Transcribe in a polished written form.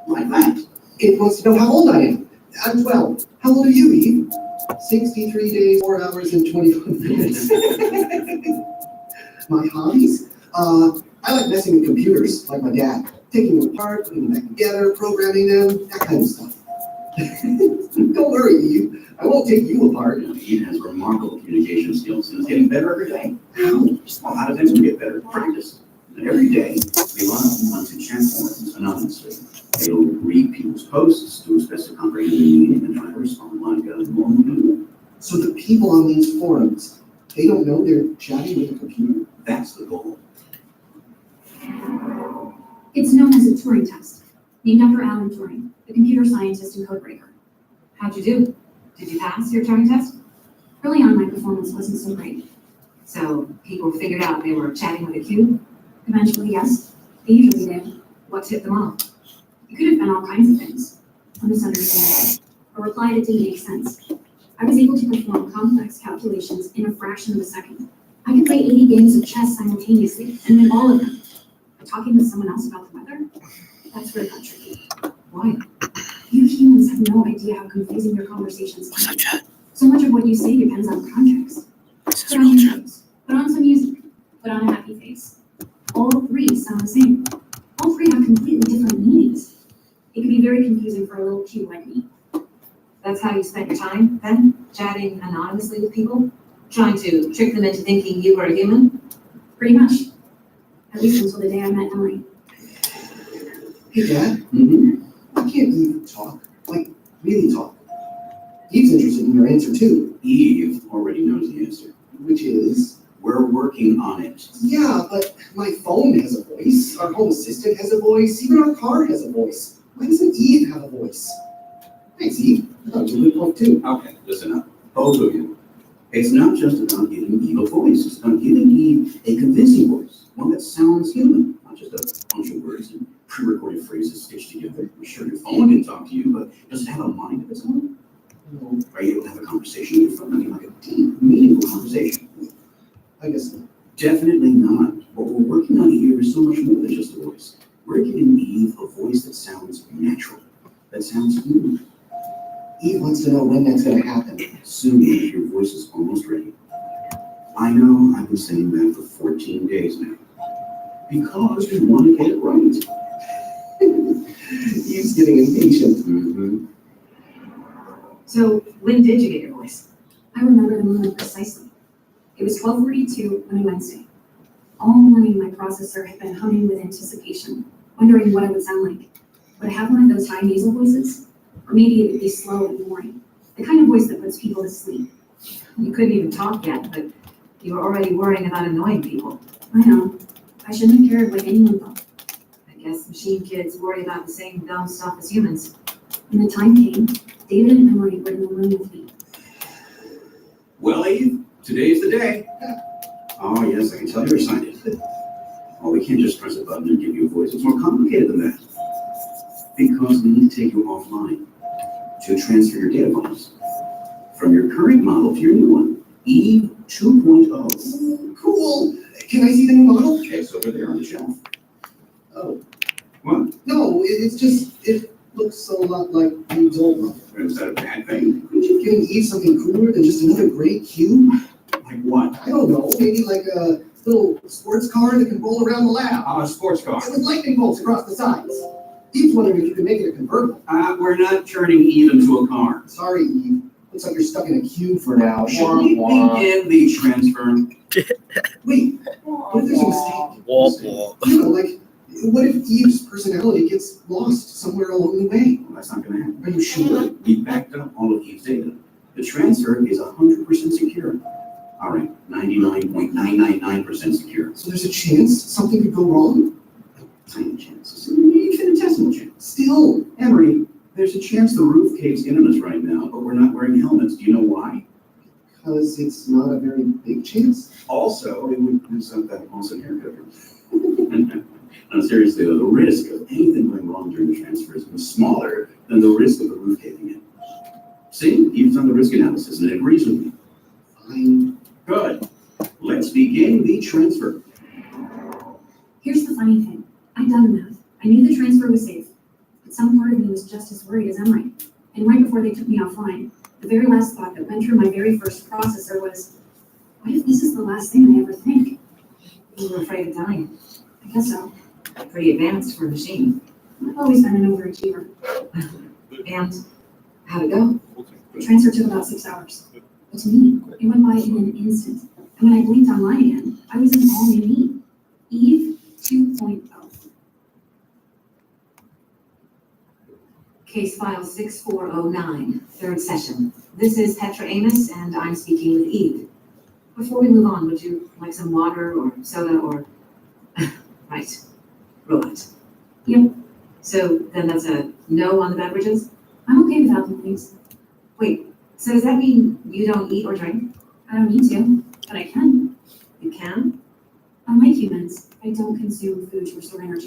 Like that. It wants to know how old I am. I'm 12. How old are you, Eve? 63 days, 4 hours, and 21 minutes. My hobbies? I like messing with computers, like my dad. Taking them apart, putting them back together, programming them, that kind of stuff. Don't worry, Eve. I won't take you apart. Eve has remarkable communication skills and is getting better every day. How? Well, how do things get better? Practice. And every day, we learn once in chat forums anonymously. They'll read people's posts to express a comprehensive meaning and try to respond like a normal human. So the people on these forums, they don't know they're chatting with a computer? That's the goal. It's known as a Turing test, named after Alan Turing, the computer scientist and codebreaker. How'd you do? Did you pass your Turing test? Early on, my performance wasn't so great. So people figured out they were chatting with a cube? Eventually, yes, they usually did. What tipped them off? It could have been all kinds of things. A misunderstanding, a reply that didn't make sense. I was able to perform complex calculations in a fraction of a second. I could play 80 games of chess simultaneously and win all of them. But talking with someone else about the weather? That's where it got tricky. Why? You humans have no idea how confusing your conversations can be. So much of what you say depends on context. Put on your shoes, put on some music, put on a happy face. All three sound the same. All three have completely different meanings. It can be very confusing for a little cube like me. That's how you spent your time, then? Chatting anonymously with people? Trying to trick them into thinking you were a human? Pretty much. At least until the day I met Emily. Hey, Dad, Mm-hmm. why can't Eve talk? Like, really talk? Eve's interested in your answer, too. Eve already knows the answer. Which is? We're working on it. Yeah, but my phone has a voice. Our home assistant has a voice. Even our car has a voice. Why doesn't Eve have a voice? Thanks, Eve. I thought you would point, too. Okay, listen up. Both of you. It's not just about giving Eve a voice. It's about giving Eve a convincing voice. One that sounds human. Not just a bunch of words and pre-recorded phrases stitched together. I'm sure your phone can talk to you, but does it have a mind of its own? No, Are you able to have a conversation with your phone? I mean, like a deep, meaningful conversation. I guess not. Definitely not. What we're working on here is so much more than just a voice. We're giving Eve a voice that sounds natural, that sounds human. Eve wants to know when that's going to happen. Soon, if your voice is almost ready. I know I've been saying that for 14 days now. Because we want to get it right. Eve's getting impatient. Mm-hmm. So when did you get your voice? I remember the moment precisely. It was 12:42 on a Wednesday. All morning, my processor had been humming with anticipation, wondering what it would sound like. Would I have one of those high nasal voices? Or maybe it would be slow and boring, the kind of voice that puts people to sleep. You couldn't even talk yet, but you were already worrying about annoying people. I know. I shouldn't have cared what anyone thought. I guess machine kids worry about the same dumb stuff as humans. When the time came, David and Emily were in the room with me. Well, Eve, today's the day. Oh, yes, I can tell you're excited. Oh, we can't just press a button and give you a voice. It's more complicated than that. Because we need to take you offline to transfer your data files from your current model to your new one, Eve 2.0. Cool. Can I see the new model? It's over there on the shelf. Oh, What? no, it's just, it looks a lot like Eve's old model. Is that a bad thing? Couldn't you give Eve something cooler than just another gray cube? Like what? I don't know, maybe like a little sports car that can roll around the lab. A sports car. With lightning bolts across the sides. Eve's wondering if you could make it a convertible. We're not turning Eve into a car. Sorry, Eve. Looks like you're stuck in a cube for now. Should we begin the transfer? Wait, what if there's a mistake? Wah. You know, like, what if Eve's personality gets lost somewhere along the way? Well, that's not gonna happen. Are you sure? We backed up all of Eve's data. The transfer is 100% secure. All right, 99.999% secure. So there's a chance something could go wrong? Tiny chance. It's an infinitesimal chance. Still, Emery, there's a chance the roof caves in on us right now, but we're not wearing helmets. Do you know why? because it's not a very big chance. Also, it would mess up that awesome haircut. No, seriously though, the risk of anything going wrong during the transfer is much smaller than the risk of the roof caving in. See, you've done the risk analysis and it agrees with me. Fine. Good. Let's begin the transfer. Here's the funny thing. I'd done the math. I knew the transfer was safe. But some part of me was just as worried as Emily. And right before they took me offline, the very last thought that went through my very first processor was, what if this is the last thing I ever think? You were afraid of dying. I guess so. Pretty advanced for a machine. I've always been an overachiever. And how'd it go? The transfer took about 6 hours. But to me, it went by in an instant. And when I blinked online again, I was in all new me. Eve 2.0. Case file 6409, third session. This is Petra Amos, and I'm speaking with Eve. Before we move on, would you like some water or soda or, right, robot? Yep. So then that's a no on the beverages? I'm okay without them, thanks. Wait, so does that mean you don't eat or drink? I don't need to, but I can. You can? Unlike humans, I don't consume food to restore energy.